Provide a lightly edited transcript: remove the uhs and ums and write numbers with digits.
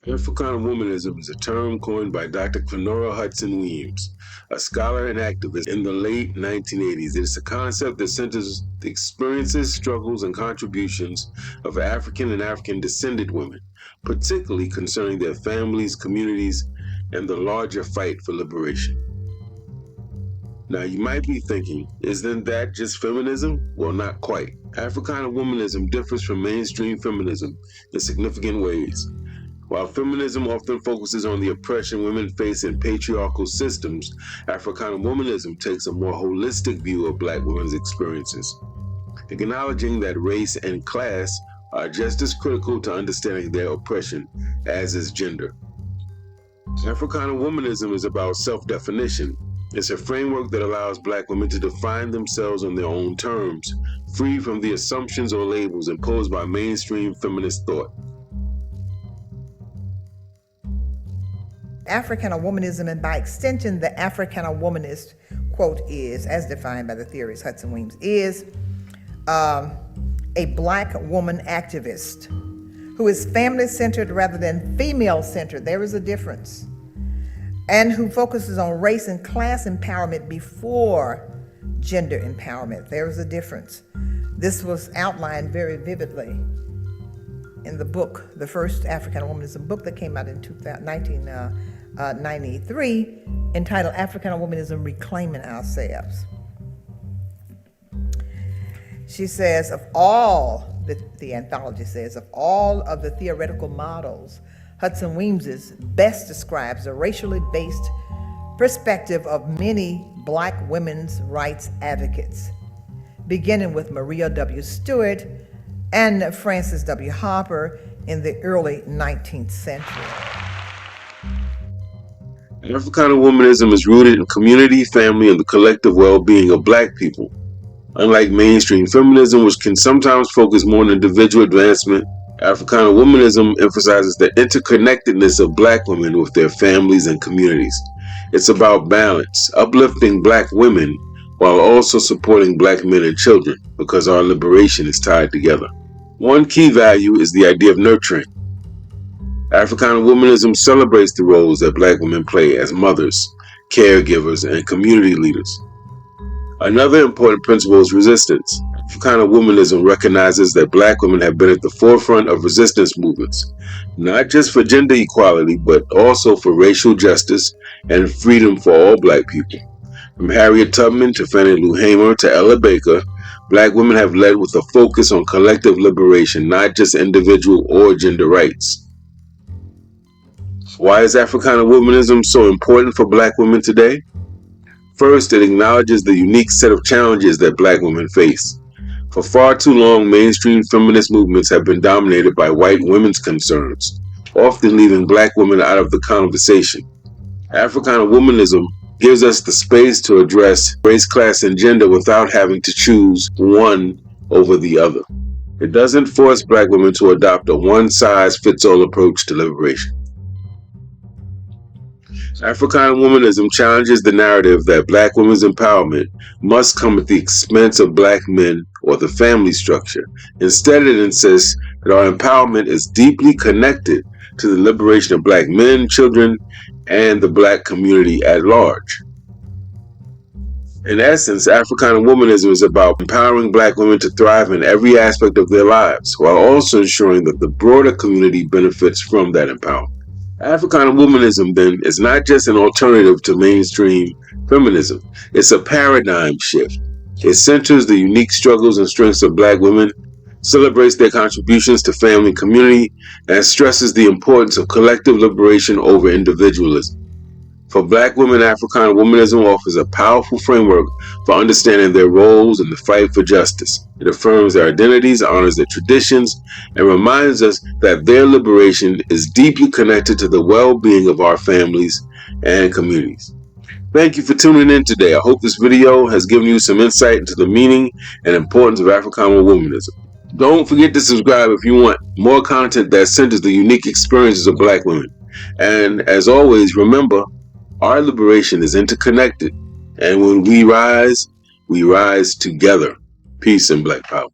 Africana Womanism is a term coined by Dr. Clenora Hudson Weems, a scholar and activist in the late 1980s. It is a concept that centers the experiences, struggles, and contributions of African and African descended women, particularly concerning their families, communities, and the larger fight for liberation. Now, you might be thinking, isn't that just feminism? Well, not quite. Africana Womanism differs from mainstream feminism in significant ways. While feminism often focuses on the oppression women face in patriarchal systems, Africana Womanism takes a more holistic view of Black women's experiences, acknowledging that race and class are just as critical to understanding their oppression as is gender. Africana Womanism is about self-definition. It's a framework that allows Black women to define themselves on their own terms, free from the assumptions or labels imposed by mainstream feminist thought. Africana Womanism, and by extension, the Africana Womanist, quote, is, as defined by the theorist Hudson Weems, is a Black woman activist who is family-centered rather than female-centered. There is a difference. And who focuses on race and class empowerment before gender empowerment. There is a difference. This was outlined very vividly in the book, the first Africana Womanism book that came out in 1993, entitled Africana Womanism, Reclaiming Ourselves. She says, of all, the anthology says, of all of the theoretical models, Hudson Weems best describes the racially based perspective of many Black women's rights advocates, beginning with Maria W. Stewart and Frances W. Harper in the early 19th century. Africana Womanism is rooted in community, family, and the collective well-being of Black people. Unlike mainstream feminism, which can sometimes focus more on individual advancement, Africana Womanism emphasizes the interconnectedness of Black women with their families and communities. It's about balance, uplifting Black women while also supporting Black men and children, because our liberation is tied together. One key value is the idea of nurturing. Africana Womanism celebrates the roles that Black women play as mothers, caregivers, and community leaders. Another important principle is resistance. Africana Womanism recognizes that Black women have been at the forefront of resistance movements, not just for gender equality, but also for racial justice and freedom for all Black people. From Harriet Tubman to Fannie Lou Hamer to Ella Baker, Black women have led with a focus on collective liberation, not just individual or gender rights. Why is Africana Womanism so important for Black women today? First, it acknowledges the unique set of challenges that Black women face. For far too long, mainstream feminist movements have been dominated by white women's concerns, often leaving Black women out of the conversation. Africana Womanism gives us the space to address race, class, and gender without having to choose one over the other. It doesn't force Black women to adopt a one-size-fits-all approach to liberation. Africana Womanism challenges the narrative that Black women's empowerment must come at the expense of Black men or the family structure. Instead, it insists that our empowerment is deeply connected to the liberation of Black men, children, and the Black community at large. In essence, Africana Womanism is about empowering Black women to thrive in every aspect of their lives, while also ensuring that the broader community benefits from that empowerment. Africana Womanism, then, is not just an alternative to mainstream feminism. It's a paradigm shift. It centers the unique struggles and strengths of Black women, celebrates their contributions to family and community, and stresses the importance of collective liberation over individualism. For Black women, Africana Womanism offers a powerful framework for understanding their roles in the fight for justice. It affirms their identities, honors their traditions, and reminds us that their liberation is deeply connected to the well-being of our families and communities. Thank you for tuning in today. I hope this video has given you some insight into the meaning and importance of Africana Womanism. Don't forget to subscribe if you want more content that centers the unique experiences of Black women. And as always, remember, our liberation is interconnected, and when we rise together. Peace and Black power.